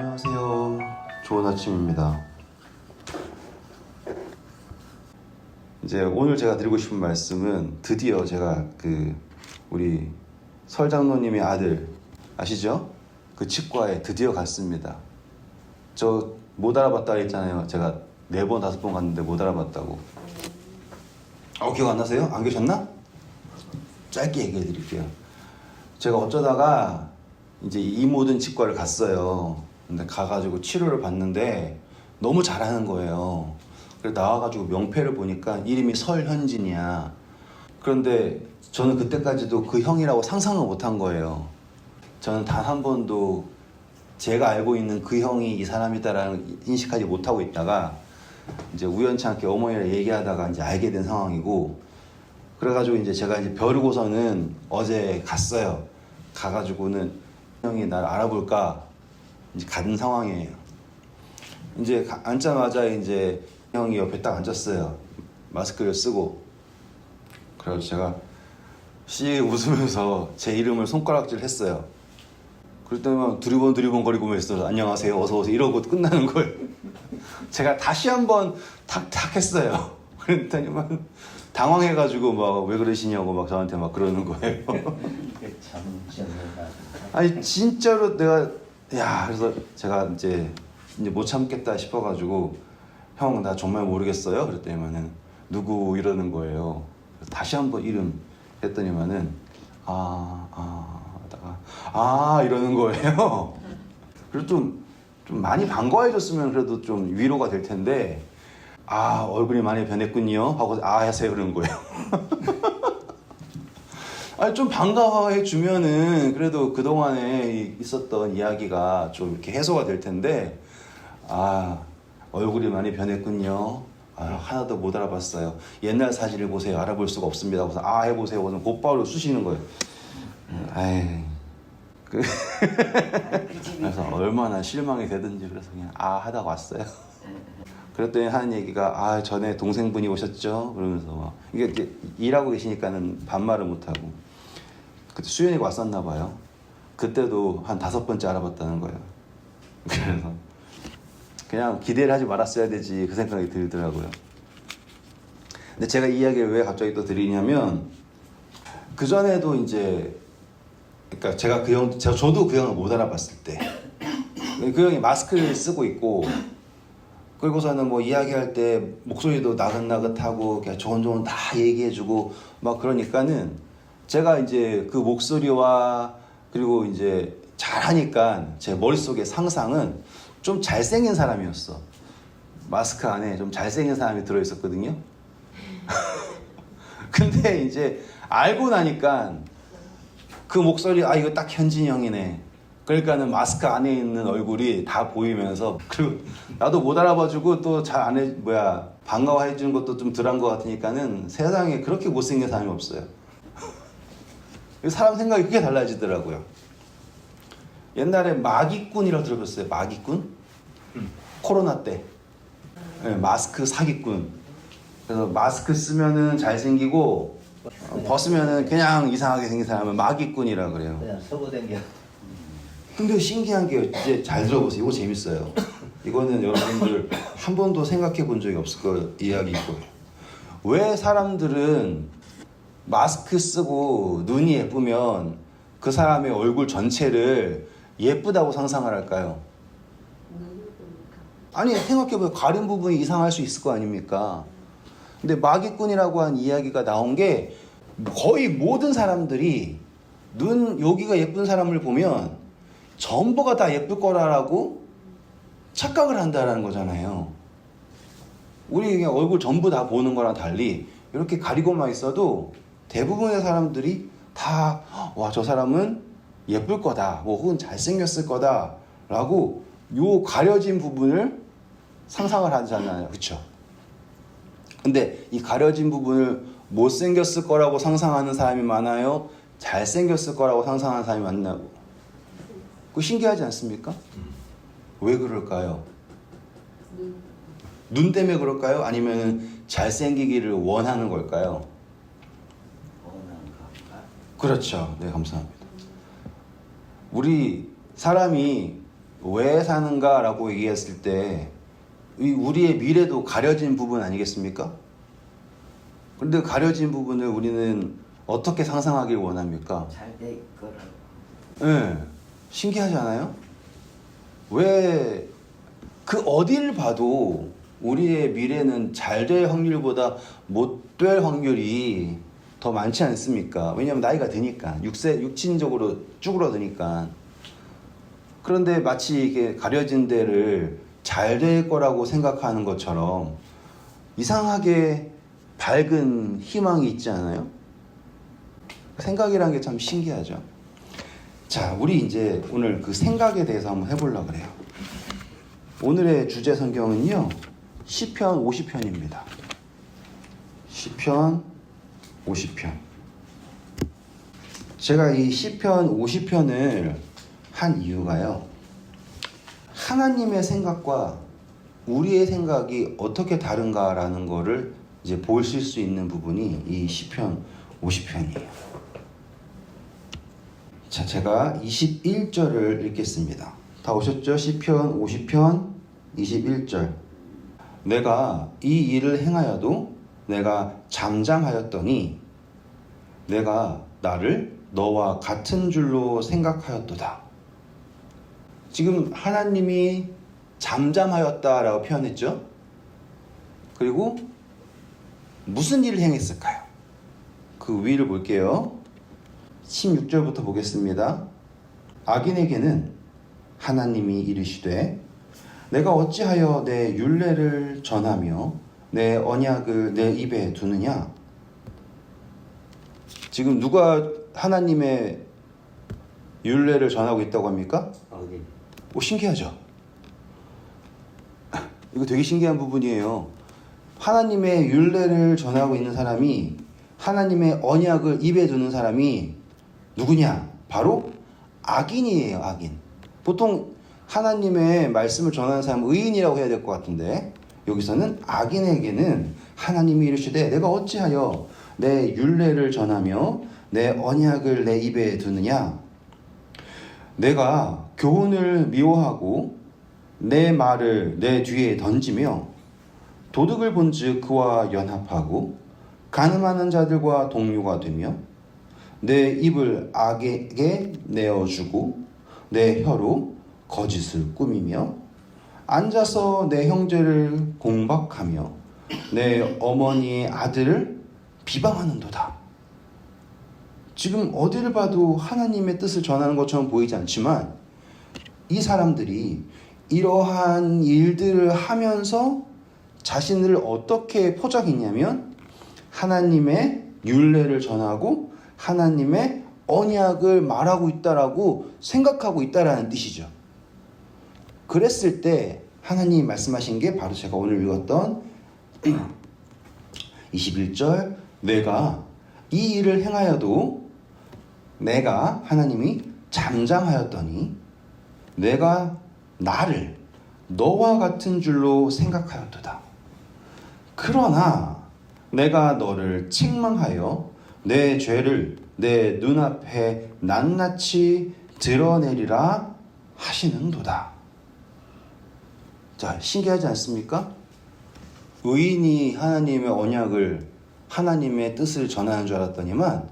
안녕하세요. 좋은 아침입니다. 이제 오늘 제가 드리고 싶은 말씀은 드디어 제가 우리 설 장로님의 아들 아시죠? 그 치과에 드디어 갔습니다. 저 못 알아봤다 했잖아요. 제가 4번 5번 갔는데 못 알아봤다고. 기억 안 나세요? 안 계셨나? 짧게 얘기해 드릴게요. 제가 어쩌다가 이제 이모든 치과를 갔어요. 근데 가가지고 치료를 받는데 너무 잘하는 거예요. 그래서 나와가지고 명패를 보니까 이름이 설현진이야. 그런데 저는 그때까지도 그 형이라고 상상을 못한 거예요. 저는 단 한 번도 제가 알고 있는 그 형이 이 사람이다라는 인식하지 못하고 있다가 이제 우연치 않게 어머니랑 얘기하다가 이제 알게 된 상황이고, 그래가지고 이제 제가 이제 벼르고서는 어제 갔어요. 가가지고는 형이 날 알아볼까 이제 가는 상황이에요. 이제 앉자마자 이제 형이 옆에 딱 앉았어요. 마스크를 쓰고. 그래서 제가 씩 웃으면서 제 이름을 손가락질 했어요. 그랬더니 두리번 거리고 있어서 안녕하세요, 어서 오세요 이러고 끝나는 거예요. 제가 다시 한번 탁탁 했어요. 그랬더니 당황해가지고 막 왜 그러시냐고 막 저한테 막 그러는 거예요. 아니 진짜로 내가 그래서 제가 이제 못 참겠다 싶어가지고 형 나 정말 모르겠어요 그랬더니만은 누구 이러는 거예요. 다시 한번 이름 했더니만은 이러는 거예요. 그래서 좀 많이 반가워해 줬으면 그래도 좀 위로가 될 텐데 얼굴이 많이 변했군요 하고 하세요 그러는 거예요. 아니 좀 반가워해 주면은 그래도 그동안에 있었던 이야기가 좀 이렇게 해소가 될 텐데 얼굴이 많이 변했군요. 하나도 못 알아봤어요. 옛날 사진을 보세요. 알아볼 수가 없습니다. 그래서 해보세요. 그래서 곧바로 쑤시는 거예요. 그래서 얼마나 실망이 되든지 그래서 그냥 하다가 왔어요. 그랬더니 하는 얘기가 전에 동생분이 오셨죠? 그러면서 막 이게 일하고 계시니까는 반말을 못하고 그때 수연이가 왔었나 봐요. 그때도 한 5번째 알아봤다는 거예요. 그래서 그냥 기대를 하지 말았어야 되지 그 생각이 들더라고요. 근데 제가 이 이야기를 왜 갑자기 또 드리냐면 그전에도 이제 그러니까 제가 저도 그 형을 못 알아봤을 때 그 형이 마스크를 쓰고 있고 그리고서는 뭐 이야기할 때 목소리도 나긋나긋하고 그냥 조곤조곤 다 얘기해주고 막 그러니까는 제가 이제 그 목소리와 그리고 이제 잘하니까 제 머릿속의 상상은 좀 잘생긴 사람이었어. 마스크 안에 좀 잘생긴 사람이 들어있었거든요. 근데 이제 알고 나니까 그 목소리 이거 딱 현진이 형이네. 그러니까는 마스크 안에 있는 얼굴이 다 보이면서 그리고 나도 못 알아봐주고 또 잘 안 반가워해 주는 것도 좀 덜한 것 같으니까는 세상에 그렇게 못생긴 사람이 없어요. 사람 생각이 크게 달라지더라고요. 옛날에 마기꾼이라고 들어봤어요. 마기꾼? 코로나 때 마스크 사기꾼. 그래서 마스크 쓰면은 잘생기고 벗으면은 그냥 이상하게 생긴 사람은 마기꾼이라고 그래요. 그냥 서고 댕겨. 근데 신기한 게 이제 잘 들어보세요. 이거 재밌어요. 이거는 여러분들 한 번도 생각해 본 적이 없을 거 이야기일 거예요. 왜 사람들은 마스크 쓰고 눈이 예쁘면 그 사람의 얼굴 전체를 예쁘다고 상상을 할까요? 아니 생각해보세요. 가린 부분이 이상할 수 있을 거 아닙니까? 근데 마기꾼이라고 한 이야기가 나온 게 거의 모든 사람들이 눈 여기가 예쁜 사람을 보면 전부가 다 예쁠 거라고 착각을 한다는 거잖아요. 우리 그냥 얼굴 전부 다 보는 거랑 달리 이렇게 가리고만 있어도 대부분의 사람들이 다 저 사람은 예쁠 거다 혹은 잘생겼을 거다 라고 요 가려진 부분을 상상을 하잖아요. 그쵸? 근데 이 가려진 부분을 못생겼을 거라고 상상하는 사람이 많아요? 잘생겼을 거라고 상상하는 사람이 많냐고. 그거 신기하지 않습니까? 왜 그럴까요? 눈 때문에 그럴까요? 아니면 잘생기기를 원하는 걸까요? 그렇죠. 네, 감사합니다. 우리 사람이 왜 사는가라고 얘기했을 때 우리의 미래도 가려진 부분 아니겠습니까? 그런데 가려진 부분을 우리는 어떻게 상상하길 원합니까? 잘 될 거라고. 네, 신기하지 않아요? 왜 그 어디를 봐도 우리의 미래는 잘 될 확률보다 못 될 확률이 더 많지 않습니까? 왜냐하면 나이가 드니까 육신적으로 쭈그러드니까. 그런데 마치 이게 가려진 데를 잘 될 거라고 생각하는 것처럼 이상하게 밝은 희망이 있지 않아요? 생각이란 게 참 신기하죠. 자, 우리 이제 오늘 그 생각에 대해서 한번 해보려고 그래요. 오늘의 주제 성경은요, 시편 50편입니다. 시편 50편. 제가 이 시편 50편을 한 이유가요, 하나님의 생각과 우리의 생각이 어떻게 다른가라는 거를 이제 보실 수 있는 부분이 이 시편 50편이에요. 자, 제가 21절을 읽겠습니다. 다 오셨죠? 시편 50편 21절. 내가 이 일을 행하여도 내가 잠잠하였더니 내가 나를 너와 같은 줄로 생각하였도다. 지금 하나님이 잠잠하였다라고 표현했죠. 그리고 무슨 일을 행했을까요? 그 위를 볼게요. 16절부터 보겠습니다. 악인에게는 하나님이 이르시되 내가 어찌하여 내 율례를 전하며 내 언약을 내 입에 두느냐. 지금 누가 하나님의 율례를 전하고 있다고 합니까? 오, 신기하죠? 이거 되게 신기한 부분이에요. 하나님의 율례를 전하고 있는 사람이, 하나님의 언약을 입에 두는 사람이 누구냐? 바로 악인이에요. 악인. 보통 하나님의 말씀을 전하는 사람은 의인이라고 해야 될 것 같은데, 여기서는 악인에게는 하나님이 이르시되 내가 어찌하여 내 율례를 전하며 내 언약을 내 입에 두느냐. 내가 교훈을 미워하고 내 말을 내 뒤에 던지며 도둑을 본즉 그와 연합하고 간음하는 자들과 동료가 되며 내 입을 악에게 내어주고 내 혀로 거짓을 꾸미며 앉아서 내 형제를 공박하며 내 어머니의 아들을 비방하는도다. 지금 어디를 봐도 하나님의 뜻을 전하는 것처럼 보이지 않지만 이 사람들이 이러한 일들을 하면서 자신을 어떻게 포장했냐면 하나님의 율례를 전하고 하나님의 언약을 말하고 있다라고 생각하고 있다라는 뜻이죠. 그랬을 때 하나님이 말씀하신 게 바로 제가 오늘 읽었던 21절, 내가 이 일을 행하여도 내가 하나님이 잠잠하였더니 내가 나를 너와 같은 줄로 생각하였도다. 그러나 내가 너를 책망하여 내 죄를 내 눈앞에 낱낱이 드러내리라 하시는도다. 자, 신기하지 않습니까? 의인이 하나님의 언약을, 하나님의 뜻을 전하는 줄 알았더니만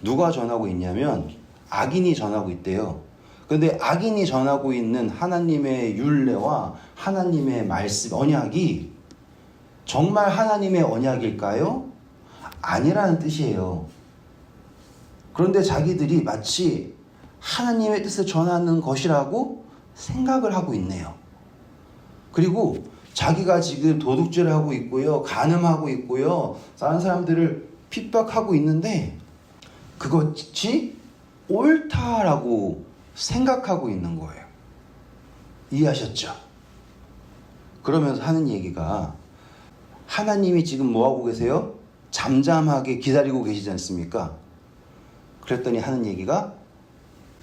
누가 전하고 있냐면 악인이 전하고 있대요. 그런데 악인이 전하고 있는 하나님의 율례와 하나님의 말씀, 언약이 정말 하나님의 언약일까요? 아니라는 뜻이에요. 그런데 자기들이 마치 하나님의 뜻을 전하는 것이라고 생각을 하고 있네요. 그리고 자기가 지금 도둑질을 하고 있고요, 간음하고 있고요, 다른 사람들을 핍박하고 있는데 그것이 옳다라고 생각하고 있는 거예요. 이해하셨죠? 그러면서 하는 얘기가, 하나님이 지금 뭐하고 계세요? 잠잠하게 기다리고 계시지 않습니까? 그랬더니 하는 얘기가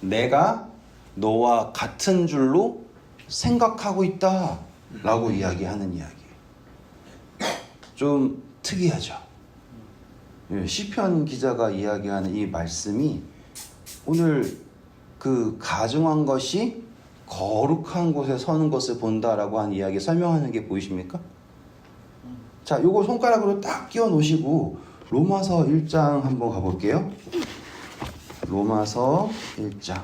내가 너와 같은 줄로 생각하고 있다 라고 이야기하는 이야기. 좀 특이하죠? 시편 기자가 이야기하는 이 말씀이 오늘 그 가정한 것이 거룩한 곳에 서는 것을 본다라고 한 이야기 설명하는 게 보이십니까? 자, 요거 손가락으로 딱 끼워 놓으시고 로마서 1장 한번 가볼게요. 로마서 1장.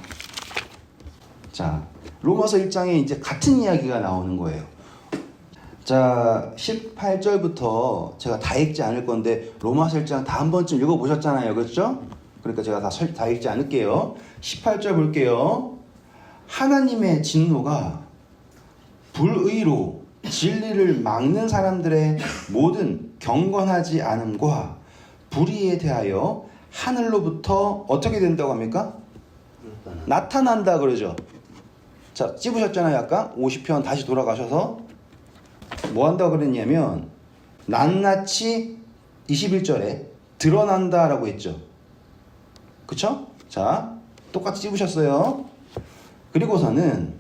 자, 로마서 1장에 이제 같은 이야기가 나오는 거예요. 자, 18절부터 제가 다 읽지 않을 건데 로마서 1장 다 한 번쯤 읽어보셨잖아요. 그렇죠? 그러니까 제가 다 읽지 않을게요. 18절 볼게요. 하나님의 진노가 불의로 진리를 막는 사람들의 모든 경건하지 않음과 불의에 대하여 하늘로부터 어떻게 된다고 합니까? 나타난다 그러죠. 자, 찝으셨잖아요. 아까 50편 다시 돌아가셔서 뭐 한다고 그랬냐면 낱낱이 21절에 드러난다라고 했죠. 그쵸? 자, 똑같이 찝으셨어요. 그리고서는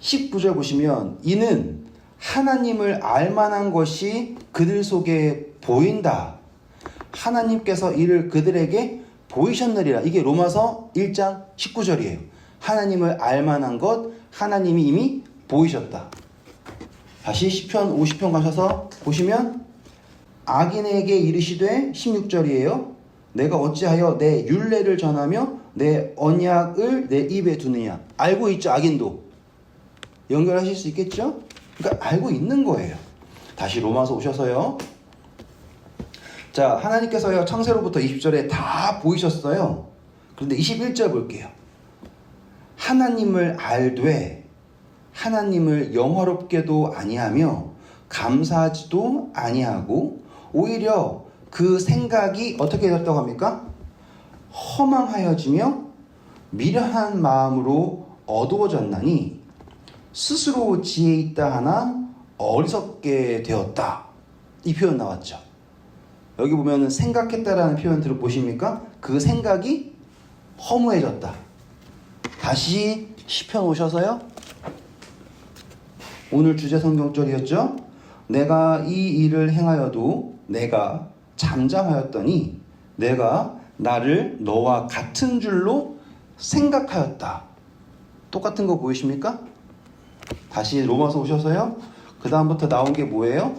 19절 보시면 이는 하나님을 알만한 것이 그들 속에 보인다. 하나님께서 이를 그들에게 보이셨느리라. 이게 로마서 1장 19절이에요. 하나님을 알만한 것 하나님이 이미 보이셨다. 다시 시편 50편 가셔서 보시면 악인에게 이르시되 16절이에요. 내가 어찌하여 내 율례를 전하며 내 언약을 내 입에 두느냐. 알고 있죠. 악인도 연결하실 수 있겠죠. 그러니까 알고 있는 거예요. 다시 로마서 오셔서요. 자, 하나님께서요 창세로부터 20절에 다 보이셨어요. 그런데 21절 볼게요. 하나님을 알되 하나님을 영화롭게도 아니하며 감사하지도 아니하고 오히려 그 생각이 어떻게 되었다고 합니까? 허망하여지며 미련한 마음으로 어두워졌나니 스스로 지혜 있다 하나 어리석게 되었다. 이 표현 나왔죠. 여기 보면 생각했다라는 표현 들어보십니까? 그 생각이 허무해졌다. 다시 시편 오셔서요. 오늘 주제 성경절이었죠. 내가 이 일을 행하여도 내가 잠잠하였더니 내가 나를 너와 같은 줄로 생각하였다. 똑같은 거 보이십니까? 다시 로마서 오셔서요. 그 다음부터 나온 게 뭐예요?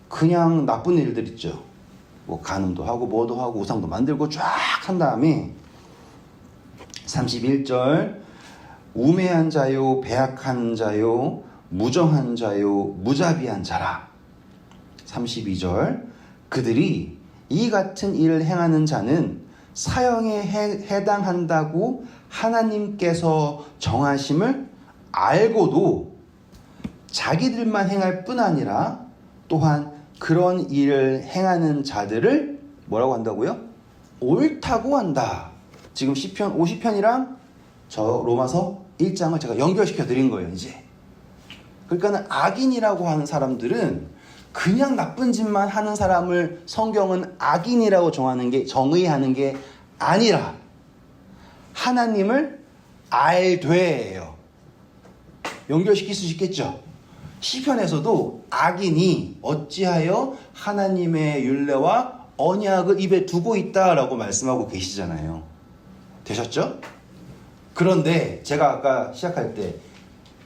그냥 나쁜 일들 있죠. 뭐 간음도 하고 뭐도 하고 우상도 만들고 쫙 한 다음에 31절 우매한 자요 배악한 자요 무정한 자요 무자비한 자라. 32절 그들이 이 같은 일을 행하는 자는 사형에 해당한다고 하나님께서 정하심을 알고도 자기들만 행할 뿐 아니라 또한 그런 일을 행하는 자들을 뭐라고 한다고요? 옳다고 한다. 지금 시편 50편이랑 저 로마서 1장을 제가 연결시켜 드린 거예요. 이제 그러니까 악인이라고 하는 사람들은 그냥 나쁜 짓만 하는 사람을 성경은 악인이라고 정의하는 게 아니라 하나님을 알되예요. 연결시킬 수 있겠죠. 시편에서도 악인이 어찌하여 하나님의 율례와 언약을 입에 두고 있다라고 말씀하고 계시잖아요. 되셨죠? 그런데 제가 아까 시작할 때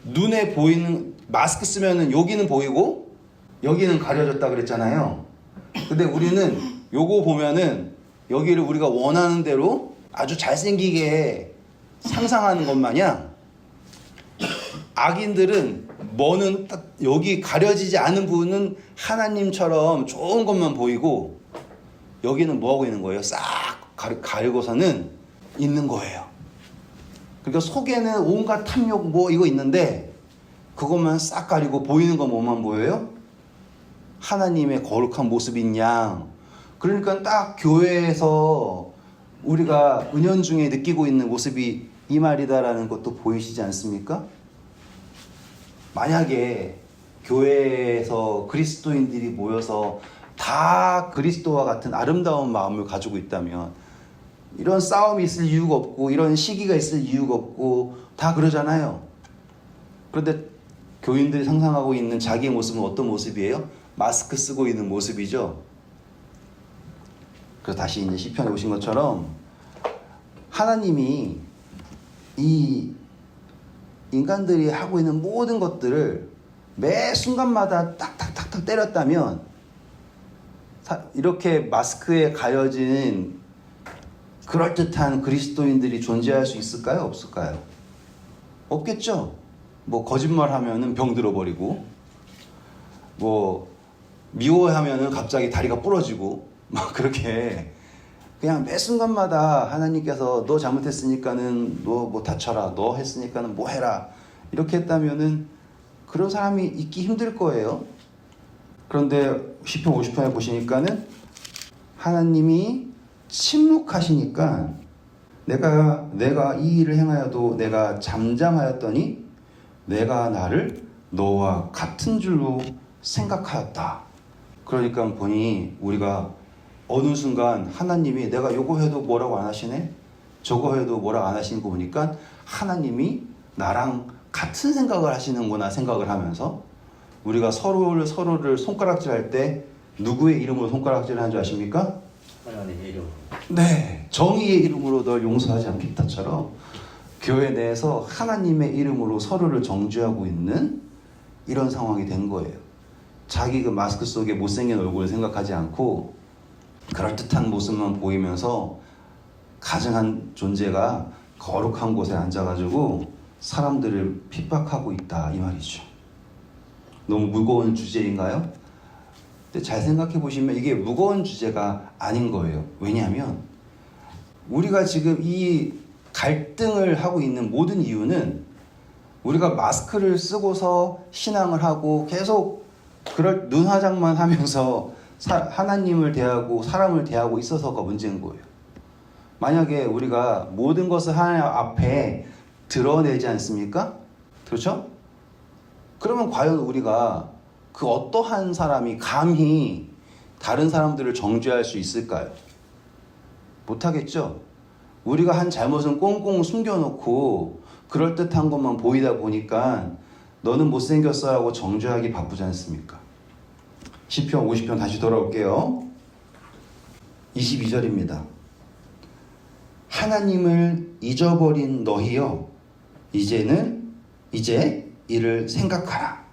눈에 보이는 마스크 쓰면은 여기는 보이고 여기는 가려졌다 그랬잖아요. 근데 우리는 요거 보면은 여기를 우리가 원하는 대로 아주 잘생기게 상상하는 것 마냥 악인들은 뭐는 딱 여기 가려지지 않은 부분은 하나님처럼 좋은 것만 보이고 여기는 뭐하고 있는 거예요? 싹 가리고서는 있는 거예요. 그러니까 속에는 온갖 탐욕 뭐 이거 있는데 그것만 싹 가리고 보이는 건 뭐만 보여요? 하나님의 거룩한 모습인 양. 그러니까 딱 교회에서 우리가 은연중에 느끼고 있는 모습이 이 말이다라는 것도 보이시지 않습니까? 만약에 교회에서 그리스도인들이 모여서 다 그리스도와 같은 아름다운 마음을 가지고 있다면 이런 싸움이 있을 이유가 없고 이런 시기가 있을 이유가 없고 다 그러잖아요. 그런데 교인들이 상상하고 있는 자기의 모습은 어떤 모습이에요? 마스크 쓰고 있는 모습이죠. 그래서 다시 이제 시편에 오신 것처럼 하나님이 이 인간들이 하고 있는 모든 것들을 매 순간마다 딱딱딱딱 때렸다면 이렇게 마스크에 가려진 그럴듯한 그리스도인들이 존재할 수 있을까요? 없을까요? 없겠죠. 뭐 거짓말하면은 병 들어버리고, 뭐 미워하면은 갑자기 다리가 부러지고, 막 그렇게 그냥 매 순간마다 하나님께서 너 잘못했으니까는 너 뭐 다쳐라, 너 했으니까는 뭐 해라, 이렇게 했다면은 그런 사람이 있기 힘들 거예요. 그런데 시편 50편에 보시니까는 하나님이 침묵하시니까 내가 이 일을 행하여도 내가 잠잠하였더니 내가 나를 너와 같은 줄로 생각하였다. 그러니까 보니 우리가 어느 순간 하나님이 내가 요거 해도 뭐라고 안 하시네? 저거 해도 뭐라고 안 하시는 거 보니까 하나님이 나랑 같은 생각을 하시는구나 생각을 하면서 우리가 서로를 손가락질할 때 누구의 이름으로 손가락질을 하는 줄 아십니까? 하나님의 이름. 네, 정의의 이름으로 널 용서하지 않겠다처럼 교회 내에서 하나님의 이름으로 서로를 정죄하고 있는 이런 상황이 된 거예요. 자기 그 마스크 속에 못생긴 얼굴을 생각하지 않고 그럴듯한 모습만 보이면서 가증한 존재가 거룩한 곳에 앉아가지고 사람들을 핍박하고 있다, 이 말이죠. 너무 무거운 주제인가요? 근데 잘 생각해 보시면 이게 무거운 주제가 아닌 거예요. 왜냐하면 우리가 지금 이 갈등을 하고 있는 모든 이유는 우리가 마스크를 쓰고서 신앙을 하고 계속 그럴 눈화장만 하면서 하나님을 대하고 사람을 대하고 있어서가 문제인 거예요. 만약에 우리가 모든 것을 하나님 앞에 드러내지 않습니까? 그렇죠? 그러면 과연 우리가 그 어떠한 사람이 감히 다른 사람들을 정죄할 수 있을까요? 못하겠죠? 우리가 한 잘못은 꽁꽁 숨겨놓고 그럴듯한 것만 보이다 보니까 너는 못생겼어 라고 정죄하기 바쁘지 않습니까? 시편 50편 다시 돌아올게요. 22절입니다. 하나님을 잊어버린 너희여 이제 이를 생각하라.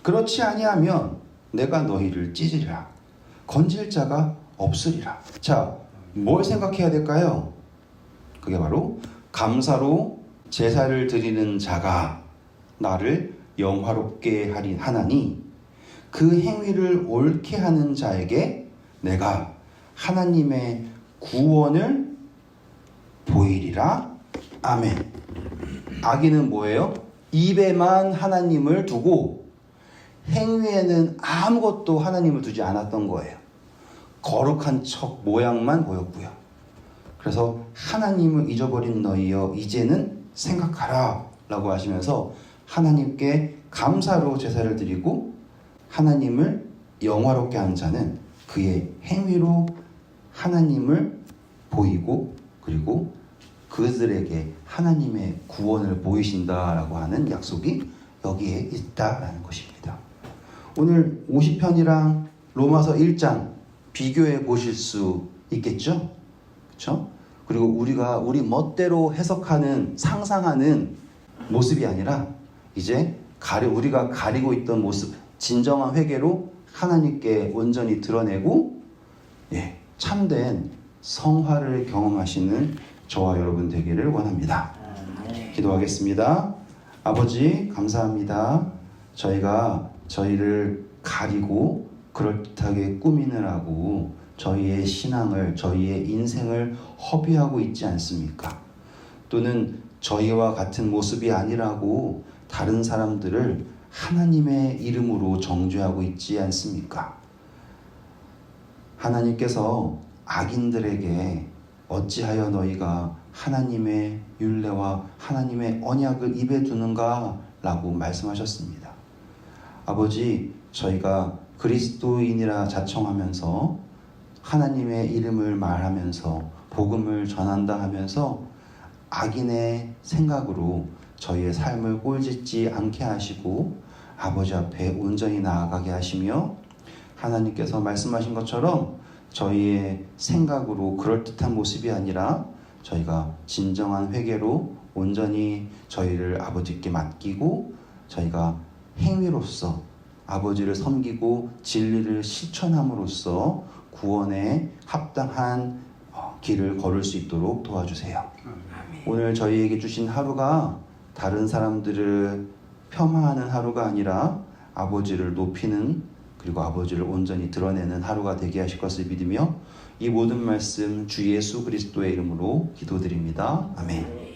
그렇지 아니하면 내가 너희를 찢으리라. 건질 자가 없으리라. 자, 뭘 생각해야 될까요? 그게 바로 감사로 제사를 드리는 자가 나를 영화롭게 하나니 그 행위를 옳게 하는 자에게 내가 하나님의 구원을 보이리라. 아멘. 악인은 뭐예요? 입에만 하나님을 두고 행위에는 아무것도 하나님을 두지 않았던 거예요. 거룩한 척 모양만 보였고요. 그래서 하나님을 잊어버린 너희여 이제는 생각하라 라고 하시면서 하나님께 감사로 제사를 드리고 하나님을 영화롭게 하는 자는 그의 행위로 하나님을 보이고 그리고 그들에게 하나님의 구원을 보이신다라고 하는 약속이 여기에 있다라는 것입니다. 오늘 50편이랑 로마서 1장 비교해 보실 수 있겠죠? 그렇죠? 그리고 우리 멋대로 해석하는 상상하는 모습이 아니라 이제 우리가 가리고 있던 모습, 진정한 회개로 하나님께 온전히 드러내고 참된 성화를 경험하시는 저와 여러분 되기를 원합니다. 기도하겠습니다. 아버지 감사합니다. 저희가 저희를 가리고 그럴듯하게 꾸미느라고 저희의 신앙을, 저희의 인생을 허비하고 있지 않습니까? 또는 저희와 같은 모습이 아니라고 다른 사람들을 하나님의 이름으로 정죄하고 있지 않습니까? 하나님께서 악인들에게 어찌하여 너희가 하나님의 율례와 하나님의 언약을 입에 두는가? 라고 말씀하셨습니다. 아버지, 저희가 그리스도인이라 자청하면서 하나님의 이름을 말하면서 복음을 전한다 하면서 악인의 생각으로 저희의 삶을 꼴짓지 않게 하시고 아버지 앞에 온전히 나아가게 하시며 하나님께서 말씀하신 것처럼 저희의 생각으로 그럴듯한 모습이 아니라 저희가 진정한 회개로 온전히 저희를 아버지께 맡기고 저희가 행위로서 아버지를 섬기고 진리를 실천함으로써 구원에 합당한 길을 걸을 수 있도록 도와주세요. 오늘 저희에게 주신 하루가 다른 사람들을 폄하하는 하루가 아니라 아버지를 높이는 그리고 아버지를 온전히 드러내는 하루가 되게 하실 것을 믿으며 이 모든 말씀 주 예수 그리스도의 이름으로 기도드립니다. 아멘.